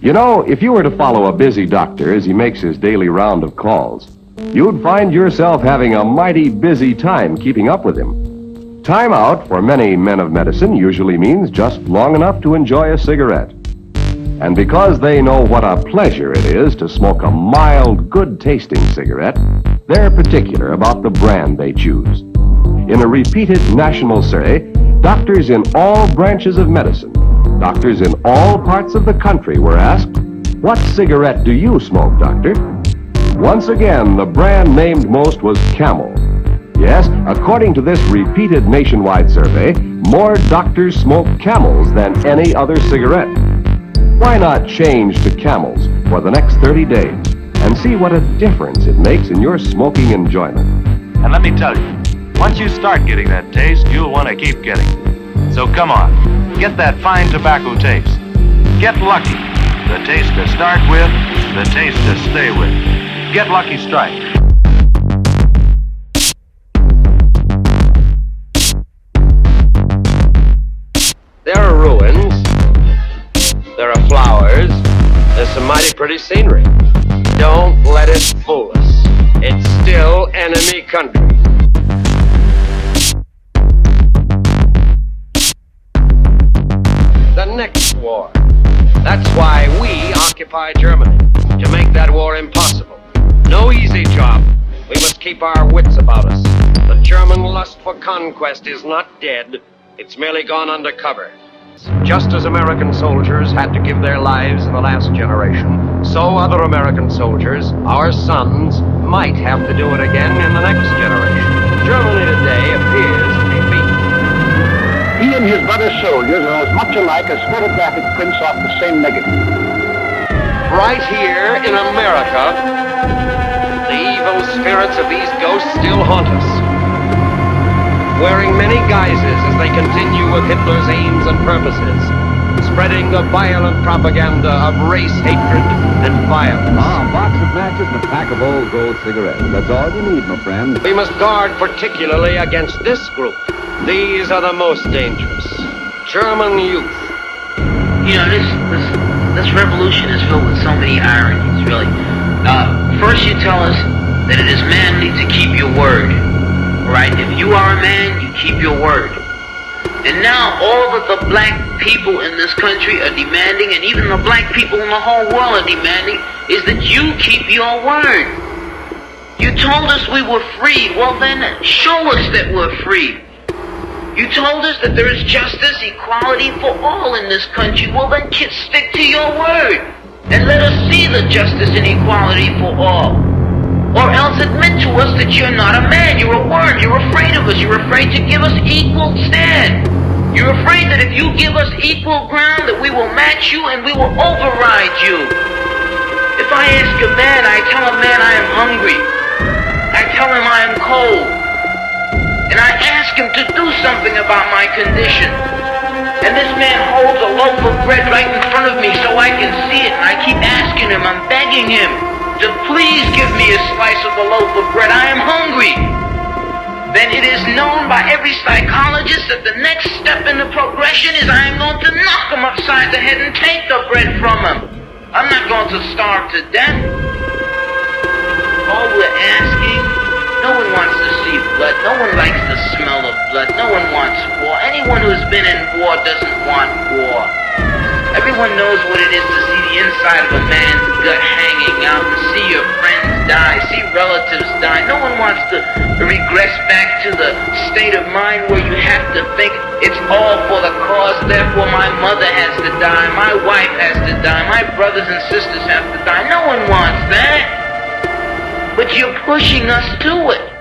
You know, if you were to follow a busy doctor as he makes his daily round of calls, you'd find yourself having a mighty busy time keeping up with him. Time out for many men of medicine usually means just long enough to enjoy a cigarette. And because they know what a pleasure it is to smoke a mild, good-tasting cigarette, they're particular about the brand they choose. In a repeated national survey, doctors in all branches of medicine, doctors in all parts of the country were asked, "What cigarette do you smoke, doctor?" Once again, the brand named most was Camel. Yes, according to this repeated nationwide survey, more doctors smoke Camels than any other cigarette. Why not change to Camels for the next 30 days and see what a difference it makes in your smoking enjoyment? And let me tell you, once you start getting that taste, you'll want to keep getting it. So come on, get that fine tobacco taste. Get Lucky, the taste to start with, the taste to stay with. Get Lucky Strike. There are ruins, there are flowers, there's some mighty pretty scenery. Don't let it fool us. It's still enemy country. The next war. That's why we occupy Germany, to make that war impossible. No easy job. We must keep our wits about us. The German lust for conquest is not dead. It's merely gone undercover. Just as American soldiers had to give their lives in the last generation, so other American soldiers, our sons, might have to do it again in the next generation. Germany today appears to be beaten. He and his brother soldiers are as much alike as photographic prints off the same negative. Right here in America, the evil spirits of these ghosts still haunt us, wearing many guises as they continue with Hitler's aims and purposes, spreading the violent propaganda of race hatred and violence. A box of matches and a pack of old gold cigarettes. That's all you need, my friend. We must guard particularly against this group. These are the most dangerous. German youth. You know, this revolution is filled with so many ironies, really. First you tell us that it is manly to keep your word. Right? If you are a man, you keep your word. And now all that the black people in this country are demanding, and even the black people in the whole world are demanding, is that you keep your word. You told us we were free. Well then, show us that we're free. You told us that there is justice, equality for all in this country. Well then, stick to your word. And let us see the justice and equality for all. Or else admit to us that you're not a man, you're a word, you're afraid of us, you're afraid to give us equal stand. You're afraid that if you give us equal ground, that we will match you and we will override you. If I ask a man, I tell a man I am hungry. I tell him I am cold. And I ask him to do something about my condition. And this man holds a loaf of bread right in front of me so I can see it, and I keep asking him, I'm begging him to please give me a slice of the loaf of bread. I am hungry. Then it is known by every psychologist that the next step in the progression is I am going to knock him upside the head and take the bread from him. I'm not going to starve to death. All we're asking, no one wants to see blood. No one likes the smell of blood. No one wants war. Anyone who's been in war doesn't want war. Everyone knows what it is to see the inside of a man's gut hanging out and see your friends die, see relatives die. No one wants to regress back to the state of mind where you have to think it's all for the cause, therefore my mother has to die, my wife has to die, my brothers and sisters have to die. No one wants that. But you're pushing us to it.